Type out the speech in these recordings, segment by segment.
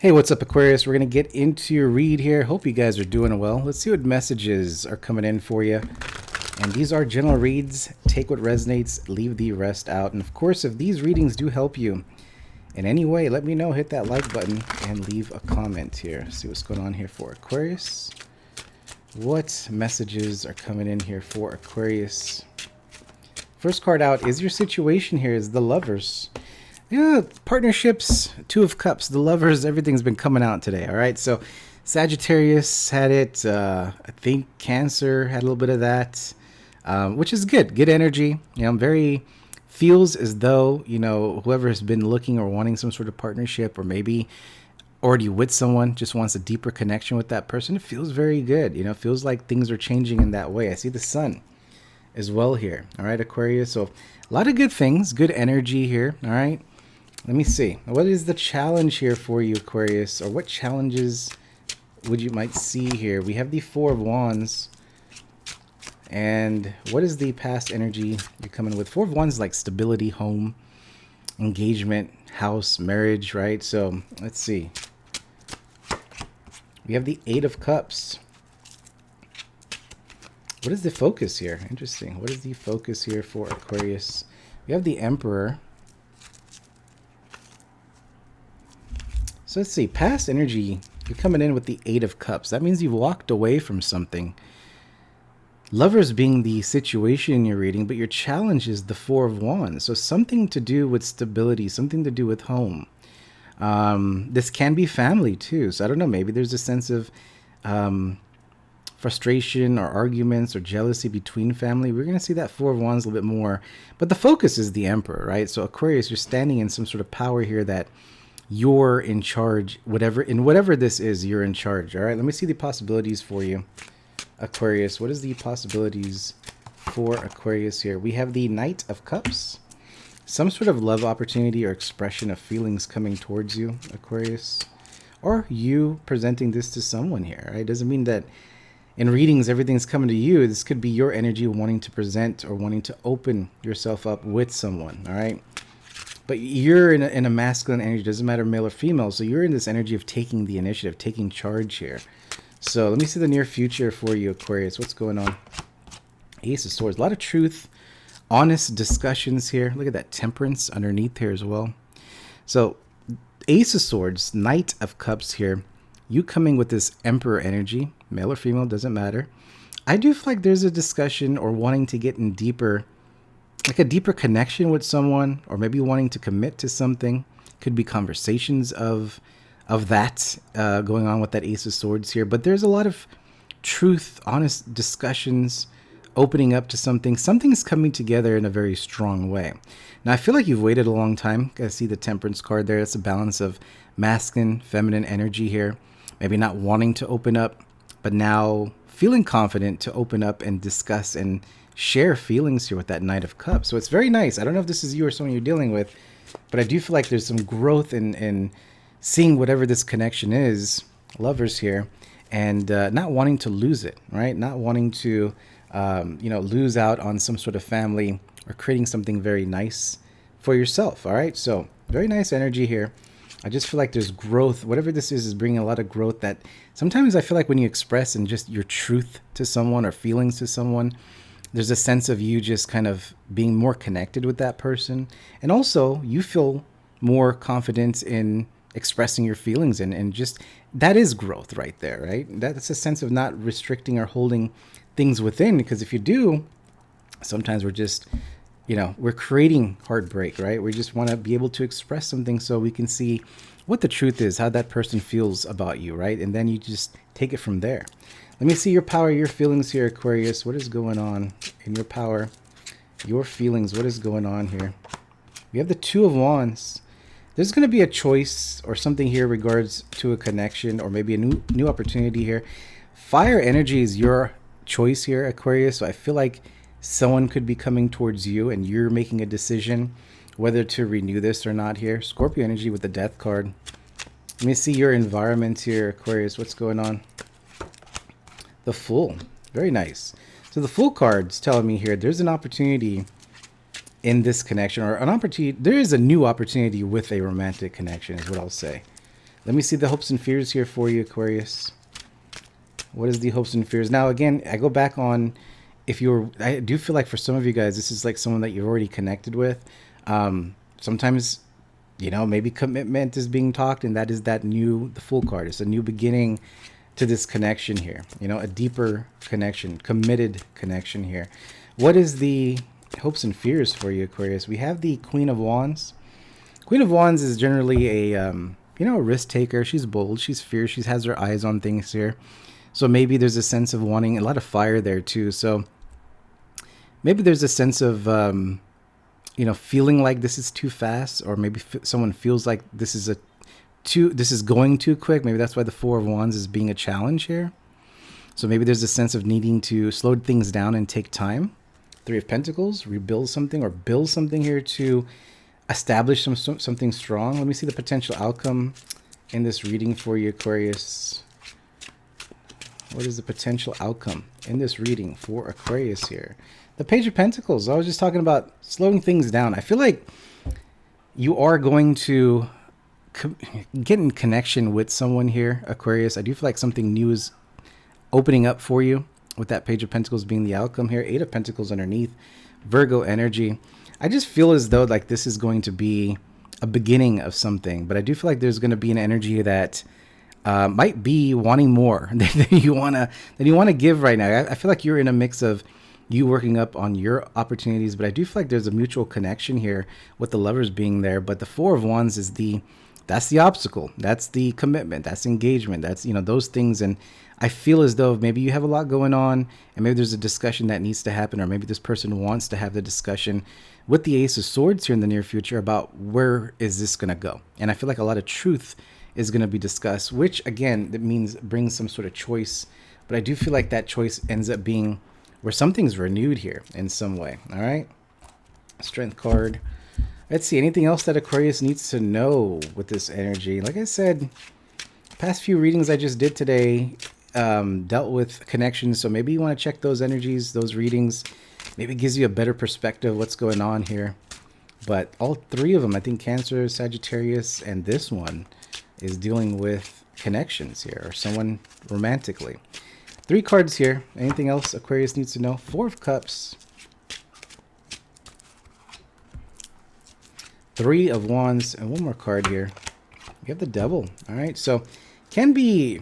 Hey, what's up, Aquarius? We're going to get into your read here. Hope you guys are doing well. Let's see what messages are coming in for you. And these are general reads. Take what resonates, leave the rest out. And of course, if these readings do help you in any way, let me know. Hit that like button and leave a comment here. See what's going on here for Aquarius. What messages are coming in here for Aquarius? First card out is your situation here is the Lovers. Yeah, partnerships, Two of Cups, the Lovers, everything's been coming out today, all right? So Sagittarius had it. I think Cancer had a little bit of that, which is good. Good energy. Feels as though, whoever has been looking or wanting some sort of partnership or maybe already with someone just wants a deeper connection with that person. It feels very good. Feels like things are changing in that way. I see the sun as well here. All right, Aquarius. So a lot of good things, good energy here. All right. Let me see. What is the challenge here for you, Aquarius? Or what challenges would you might see here? We have the Four of Wands. And what is the past energy you're coming with? Four of Wands like stability, home, engagement, house, marriage, right? So let's see. We have the Eight of Cups. What is the focus here? Interesting. What is the focus here for Aquarius? We have the Emperor. So let's see. Past energy, you're coming in with the Eight of Cups. That means you've walked away from something. Lovers being the situation you're reading, but your challenge is the Four of Wands. So something to do with stability, something to do with home. This can be family too. So I don't know, maybe there's a sense of frustration or arguments or jealousy between family. We're going to see that Four of Wands a little bit more. But the focus is the Emperor, right? So Aquarius, you're standing in some sort of power here that you're in charge. Whatever this is, you're in charge. All right, let me see the possibilities for you, Aquarius. What is the possibilities for Aquarius here? We have the Knight of Cups. Some sort of love opportunity or expression of feelings coming towards you, Aquarius. Or you presenting this to someone here, right? Doesn't mean that in readings everything's coming to you. This could be your energy wanting to present or wanting to open yourself up with someone, all right? But you're in a masculine energy. Doesn't matter male or female. So you're in this energy of taking the initiative, taking charge here. So let me see the near future for you, Aquarius. What's going on? Ace of Swords. A lot of truth, honest discussions here. Look at that Temperance underneath here as well. So Ace of Swords, Knight of Cups here. You coming with this Emperor energy, male or female, doesn't matter. I do feel like there's a discussion or wanting to get in deeper, like a deeper connection with someone, or maybe wanting to commit to something. Could be conversations of that going on with that Ace of Swords here. But there's a lot of truth, honest discussions, opening up to something. Something's coming together in a very strong way. Now, I feel like you've waited a long time. I see the Temperance card there. It's a balance of masculine, feminine energy here. Maybe not wanting to open up, but now feeling confident to open up and discuss and share feelings here with that Knight of Cups. So it's very nice. I don't know if this is you or someone you're dealing with, but I do feel like there's some growth in seeing whatever this connection is, lovers here, and not wanting to lose it, right? Not wanting to, lose out on some sort of family or creating something very nice for yourself, all right? So very nice energy here. I just feel like there's growth. Whatever this is bringing a lot of growth that sometimes I feel like when you express and just your truth to someone or feelings to someone, there's a sense of you just kind of being more connected with that person. And also you feel more confident in expressing your feelings and just that is growth right there, right? That's a sense of not restricting or holding things within, because if you do, sometimes we're just, we're creating heartbreak, right? We just want to be able to express something so we can see what the truth is, how that person feels about you, right? And then you just take it from there. Let me see your power, your feelings here, Aquarius. What is going on in your power, your feelings? What is going on here? We have the Two of Wands. There's going to be a choice or something here regards to a connection or maybe a new opportunity here. Fire energy is your choice here, Aquarius. So I feel like someone could be coming towards you and you're making a decision whether to renew this or not here. Scorpio energy with the Death card. Let me see your environment here, Aquarius. What's going on? The Fool. Very nice. So the Fool card's telling me here there's an opportunity in this connection, or an opportunity. There is a new opportunity with a romantic connection is what I'll say. Let me see the hopes and fears here for you, Aquarius. What is the hopes and fears? Now, again, I go back on, I do feel like for some of you guys, this is like someone that you've already connected with. Sometimes, maybe commitment is being talked, and that is the Fool card. It's a new beginning to this connection here. A deeper connection, committed connection here. What is the hopes and fears for you, Aquarius? We have the Queen of Wands. Queen of Wands is generally a risk taker. She's bold. She's fierce. She has her eyes on things here. So maybe there's a sense of wanting a lot of fire there too. So maybe there's a sense of, feeling like this is too fast, or maybe someone feels like this is going too quick. Maybe that's why the Four of Wands is being a challenge here. So maybe there's a sense of needing to slow things down and take time. Three of Pentacles, rebuild something or build something here to establish something strong. Let me see the potential outcome in this reading for you, Aquarius. What is the potential outcome in this reading for Aquarius here? The Page of Pentacles. I was just talking about slowing things down. I feel like you are going to get in connection with someone here, Aquarius. I do feel like something new is opening up for you with that Page of Pentacles being the outcome here. Eight of Pentacles underneath. Virgo energy. I just feel as though like this is going to be a beginning of something, but I do feel like there's going to be an energy that might be wanting more than you want to give right now. I feel like you're in a mix of you working up on your opportunities, but I do feel like there's a mutual connection here with the Lovers being there. But the Four of Wands is that's the obstacle. That's the commitment. That's engagement. That's, those things. And I feel as though maybe you have a lot going on, and maybe there's a discussion that needs to happen, or maybe this person wants to have the discussion with the Ace of Swords here in the near future about where is this going to go. And I feel like a lot of truth is going to be discussed, which again, that means brings some sort of choice. But I do feel like that choice ends up being where something's renewed here in some way. All right. Strength card. Let's see. Anything else that Aquarius needs to know with this energy? Like I said, past few readings I just did today dealt with connections. So maybe you want to check those energies, those readings. Maybe it gives you a better perspective of what's going on here. But all three of them, I think Cancer, Sagittarius, and this one is dealing with connections here, or someone romantically. Three cards here. Anything else Aquarius needs to know? Four of Cups. Three of Wands, and one more card here. We have the Devil. All right, so can be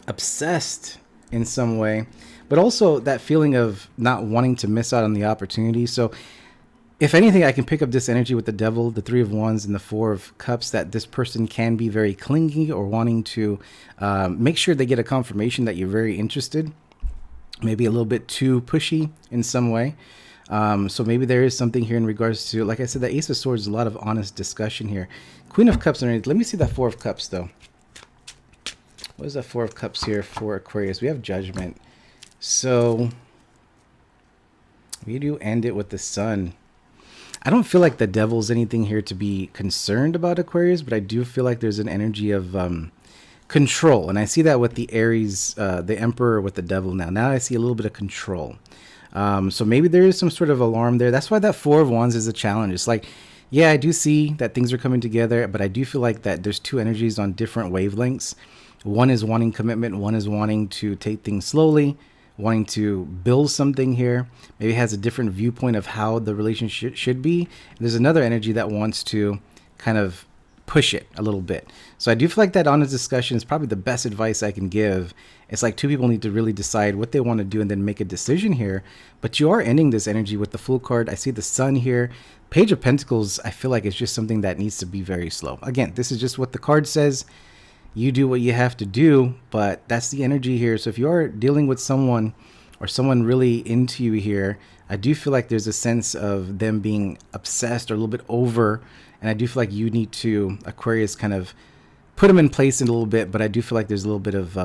obsessed in some way, but also that feeling of not wanting to miss out on the opportunity. So if anything, I can pick up this energy with the Devil, the Three of Wands, and the Four of Cups, that this person can be very clingy or wanting to make sure they get a confirmation that you're very interested, maybe a little bit too pushy in some way. So maybe there is something here in regards to, like I said, the Ace of Swords is a lot of honest discussion here. Queen of Cups underneath. Let me see that Four of Cups, though. What is that Four of Cups here for Aquarius? We have Judgment. So we do end it with the Sun. I don't feel like the Devil's anything here to be concerned about, Aquarius, but I do feel like there's an energy of control. And I see that with the Aries, the Emperor with the Devil now. Now I see a little bit of control. So maybe there is some sort of alarm there. That's why that Four of Wands is a challenge. It's like, yeah, I do see that things are coming together, but I do feel like that there's two energies on different wavelengths. One is wanting commitment. One is wanting to take things slowly, wanting to build something here. Maybe it has a different viewpoint of how the relationship should be. And there's another energy that wants to kind of push it a little bit. So I do feel like that honest discussion is probably the best advice I can give. It's like two people need to really decide what they want to do and then make a decision here. But you are ending this energy with the Fool card. I see the Sun here. Page of Pentacles, I feel like it's just something that needs to be very slow. Again, this is just what the card says. You do what you have to do, but that's the energy here. So if you are dealing with someone or someone really into you here, I do feel like there's a sense of them being obsessed or a little bit over. And I do feel like you need to, Aquarius, kind of put them in place in a little bit. But I do feel like there's a little bit of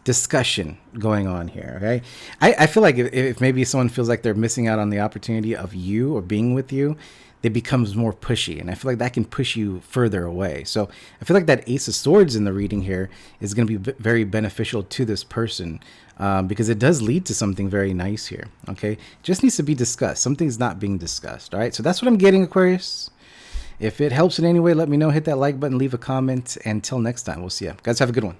discussion going on here. Okay, I feel like if maybe someone feels like they're missing out on the opportunity of you or being with you, it becomes more pushy, and I feel like that can push you further away. So I feel like that Ace of Swords in the reading here is going to be very beneficial to this person because it does lead to something very nice here. Okay, it just needs to be discussed. Something's not being discussed. All right, so that's what I'm getting, Aquarius. If it helps in any way, let me know. Hit that like button, leave a comment. Until next time, we'll see you guys. Have a good one.